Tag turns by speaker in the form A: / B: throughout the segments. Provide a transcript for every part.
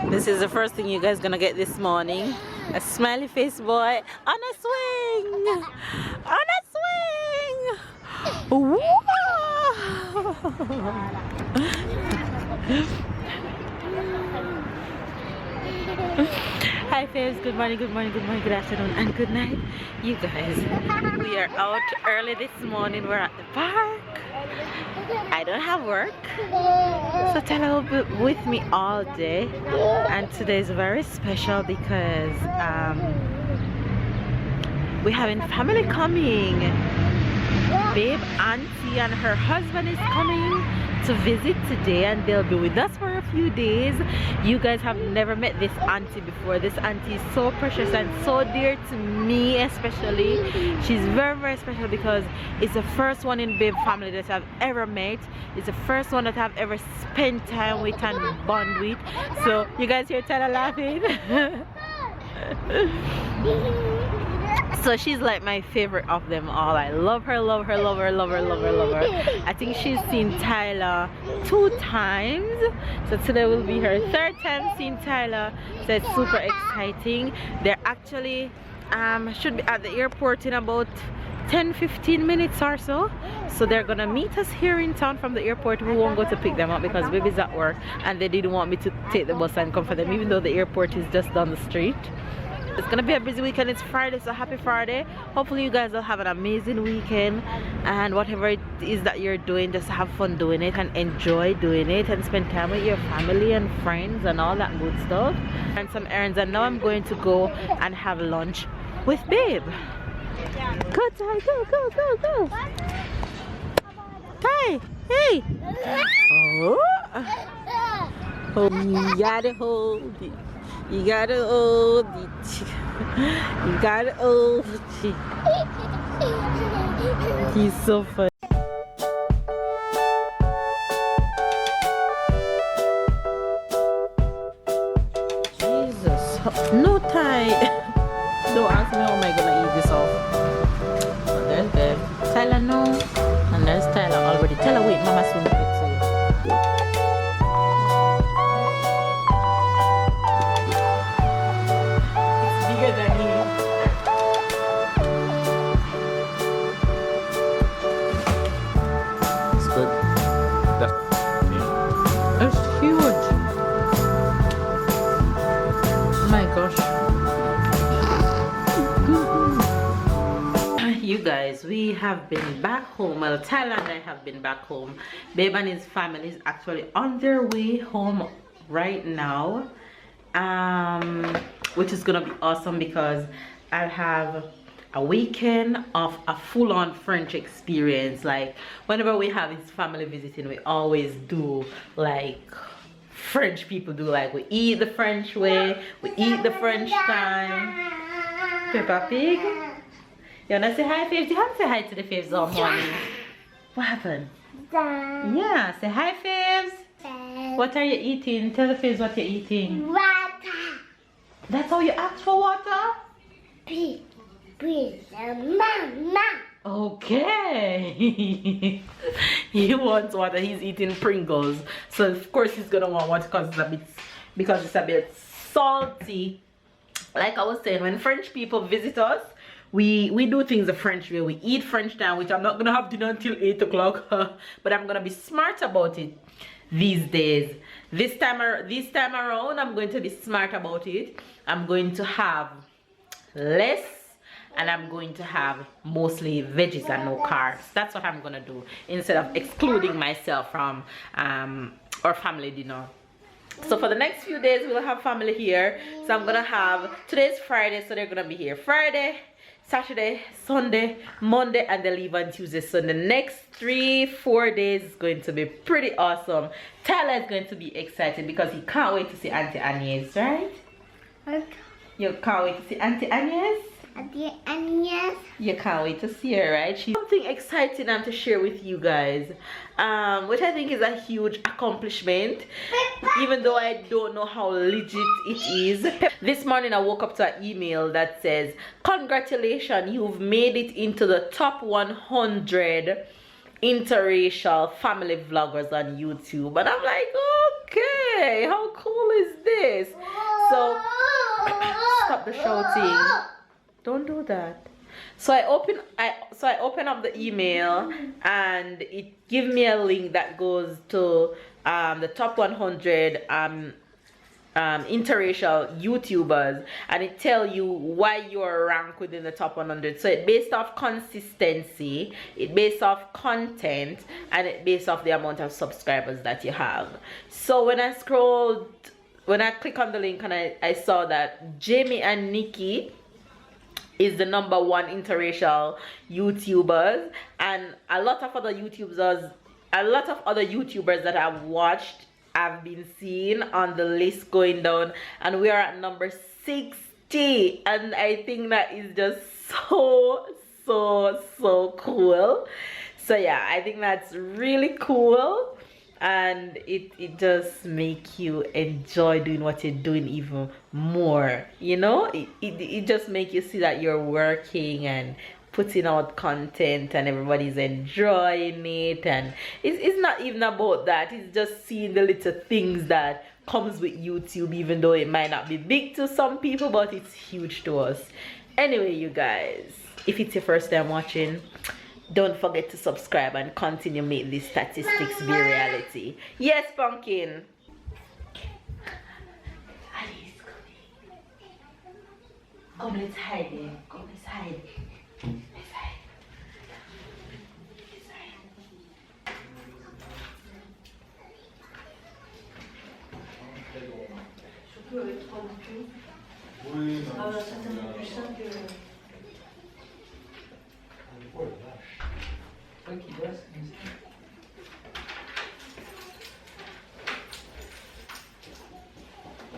A: This is the first thing you guys gonna get this morning. A smiley face boy on a swing! On a swing! Woo! Hi faves, good morning, good morning, good morning, good afternoon, and good night. You guys, we are out early this morning. We're at the park. I don't have work, so Tala will be with me all day, and today is very special because we're having family coming. Babe, auntie and her husband is coming to visit today, and they'll be with us for a few days. You guys have never met this auntie before. This auntie is so precious and so dear to me, especially. She's very, very special because it's the first one in Babe family that I've ever met. It's the first one that I've ever spent time with and bond with. So you guys hear Tala laughing? So she's like my favorite of them all. I love her, love her, love her, love her, love her, love her. I think she's seen Tyler 2 times, so today will be her 3rd time seeing Tyler, so it's super exciting. They're actually should be at the airport in about 10-15 minutes or so, so they're gonna meet us here in town from the airport. We won't go to pick them up because baby's at work and they didn't want me to take the bus and come for them, even though the airport is just down the street. It's gonna be a busy weekend. It's Friday, so happy Friday. Hopefully you guys will have an amazing weekend, and whatever it is that you're doing, just have fun doing it and enjoy doing it and spend time with your family and friends and all that good stuff, and some errands. And now I'm going to go and have lunch with Babe. Go Ty, go, go, go, go. Ty, hey. Oh, you gotta hold it. You gotta hold it. You gotta hold it. He's so funny. Jesus. No time. Don't ask me how am I gonna eat this off. Oh, there's Babe. Tyler, no. And there's Tyler already. Tyler, wait, Mama soon will fix you. You guys, we have been back home. Well, Tyler and I have been back home. Babe and his family is actually on their way home right now, which is gonna be awesome because I'll have a weekend of a full-on French experience. Like whenever we have his family visiting, we always do like French people do. Like we eat the French way, we eat the French time. Peppa Pig, you wanna say hi, Faves? You have to say hi to the Faves all morning. What happened? Yeah, say hi, Faves. What are you eating? Tell the Faves what you're eating.
B: Water.
A: That's how you ask for water?
B: Please, Mama.
A: Okay. He wants water. He's eating Pringles, so of course he's gonna want water because it's a bit salty. Like I was saying, when French people visit us, we do things the French way. We eat French time, which I'm not gonna have dinner until 8 o'clock. But I'm gonna be smart about it these days. This time around, I'm going to be smart about it. I'm going to have less, and I'm going to have mostly veggies and no carbs. That's what I'm gonna do instead of excluding myself from our family dinner. So for the next few days we'll have family here. So I'm gonna have, today's Friday, so they're gonna be here Friday, Saturday, Sunday, Monday, and they leave on Tuesday. So the next 3-4 days is going to be pretty awesome. Tyler is going to be excited because he can't wait to see Auntie Agnes, right? You can't wait to see Auntie Agnes? You can't wait to see her, right? She's something exciting to share with you guys, which I think is a huge accomplishment, even though I don't know how legit it is. This morning I woke up to an email that says, congratulations, you've made it into the top 100 interracial family vloggers on YouTube. And I'm like, okay, how cool is this? So stop the shouting. Don't do that. So I open up the email and it gives me a link that goes to the top 100 interracial YouTubers, and it tells you why you're ranked within the top 100. So it's based off consistency, it's based off content, and it's based off the amount of subscribers that you have. So when I click on the link and I saw that Jamie and Nikki is the #1 interracial YouTubers, and a lot of other YouTubers that I've watched have been seen on the list going down, and we are at number 60, and I think that is just so cool. So yeah, I think that's really cool, and it just make you enjoy doing what you're doing even more, you know. It just make you see that you're working and putting out content and everybody's enjoying it, and it's not even about that. It's just seeing the little things that comes with YouTube, even though it might not be big to some people, but it's huge to us. Anyway, you guys, if it's your first time watching, don't forget to subscribe and continue to make these statistics be reality. Yes, Pumpkin. Alice, come, let's hide there. Come, let's hide. Let's hide.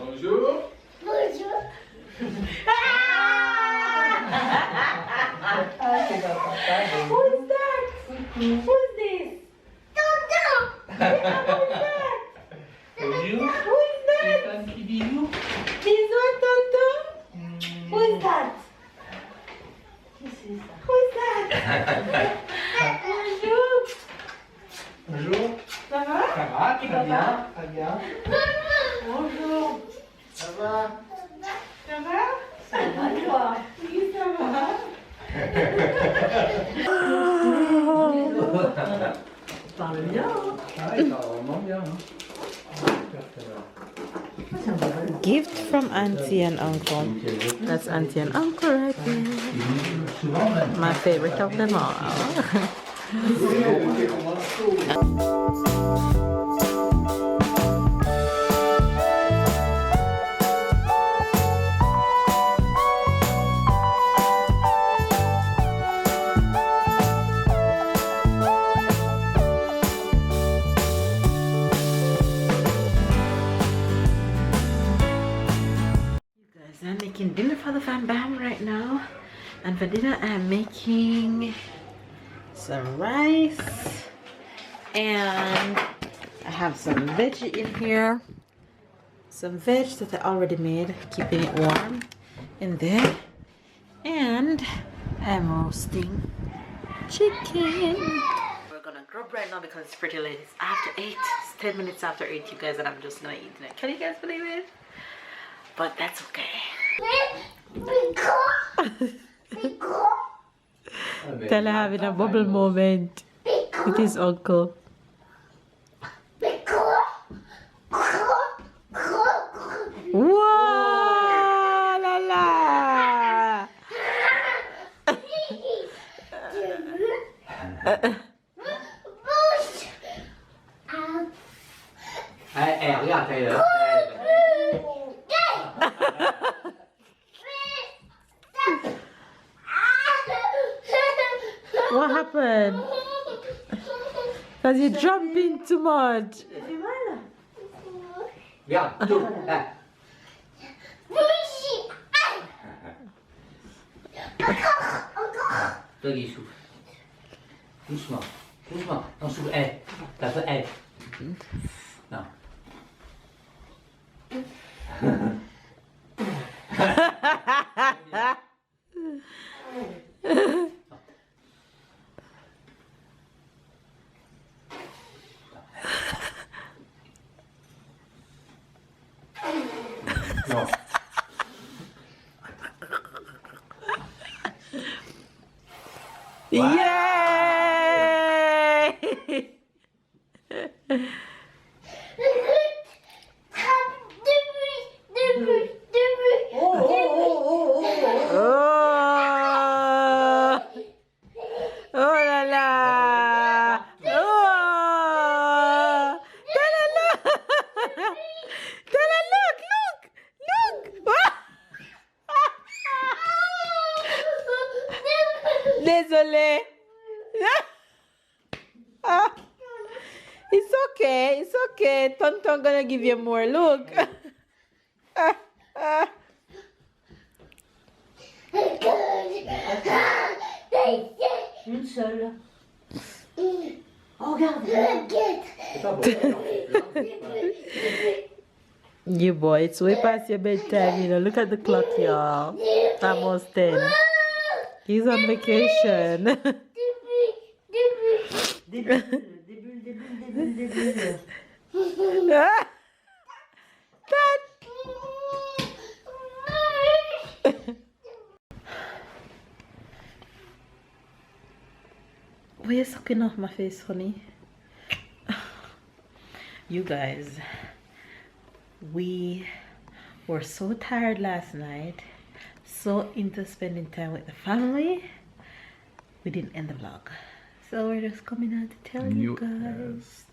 C: Bonjour.
B: Bonjour.
A: Who is that? Who is this?
C: Bonjour.
A: Who is that? This one, Tonto? Who is that? Who is that? Bonjour.
C: Bonjour.
A: Ça va?
C: Ça va? Très bien. Très bien.
A: Bonjour.
C: Ça va?
A: Ça va? Ça va, toi? Oui, ça va. Parle bien.
C: Ah, il parle vraiment bien.
A: Gift from auntie and uncle. That's auntie and uncle right there. My favorite of them all. I'm making dinner for the fam bam right now, and for dinner I'm making some rice, and I have some veggie in here, some veg that I already made, keeping it warm in there, and I'm roasting chicken. We're gonna grub right now because it's pretty late. It's after 8. It's 10 minutes after 8, you guys, and I'm just gonna eat it. Can you guys believe it? But that's okay. Tella having a bubble moment with his uncle. Wow, la la.
C: Regarde, Taylor.
A: What happened? Because you jumping too much.
D: Viens, tourne. Là. Toi qui souffle. Doucement. Doucement. Non, souffle. T'as fait. Non. Non.
A: Yay! Oh! Oh la la! Oh! Tala, Tala, look! Désolé. It's okay. Tonton gonna give you more. Look.
B: Une seule. Oh, regarde.
D: C'est pas bon.
A: You boy, it's way past your bedtime, you know. Look at the clock, y'all. Almost 10. He's on vacation.
B: Des bulles.
A: Why are you sucking off my face, honey? You guys, we were so tired last night, so into spending time with the family, we didn't end the vlog. So we're just coming out to tell you guys.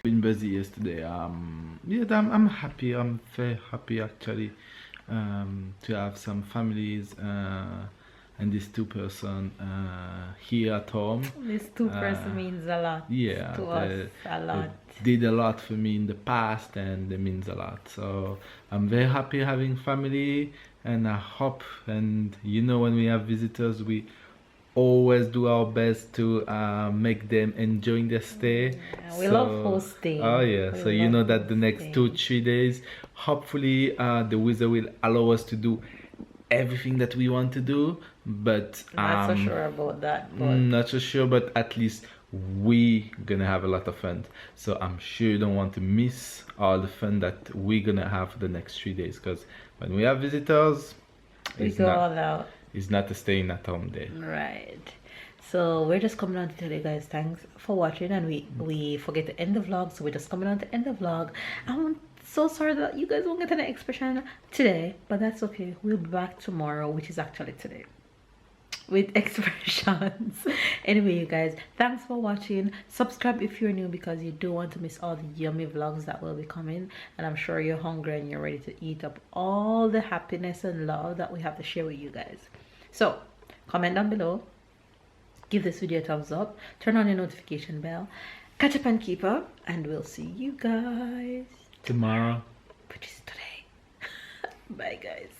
E: Been busy yesterday. Yeah, I'm happy. I'm very happy actually to have some families and this two-person here at home.
A: This two-person means a lot.
E: Yeah,
A: to us, a lot.
E: They did a lot for me in the past, and it means a lot. So I'm very happy having family, and I hope, and you know, when we have visitors, we always do our best to make them enjoying their stay.
A: Yeah, we love hosting.
E: Oh yeah, so you know that the next
A: hosting.
E: 2-3 days, hopefully the weather will allow us to do everything that we want to do, but
A: Not so sure about that, but
E: not so sure, but at least we gonna have a lot of fun. So I'm sure you don't want to miss all the fun that we're gonna have for the next 3 days, because when we have visitors,
A: we
E: it's
A: go
E: not,
A: all out.
E: it's not a staying at home day.
A: Right. So we're just coming on to tell you guys thanks for watching, and we forget to end the vlog, so we're just coming on to end the vlog. I'm so sorry that you guys won't get an expression today, but that's okay. We'll be back tomorrow, which is actually today, with expressions. Anyway, you guys, thanks for watching. Subscribe if you're new, because you don't want to miss all the yummy vlogs that will be coming, and I'm sure you're hungry and you're ready to eat up all the happiness and love that we have to share with you guys. So comment down below, give this video a thumbs up, turn on your notification bell, catch up and keep up, and we'll see you guys
E: Tomorrow.
A: which is today. Bye guys.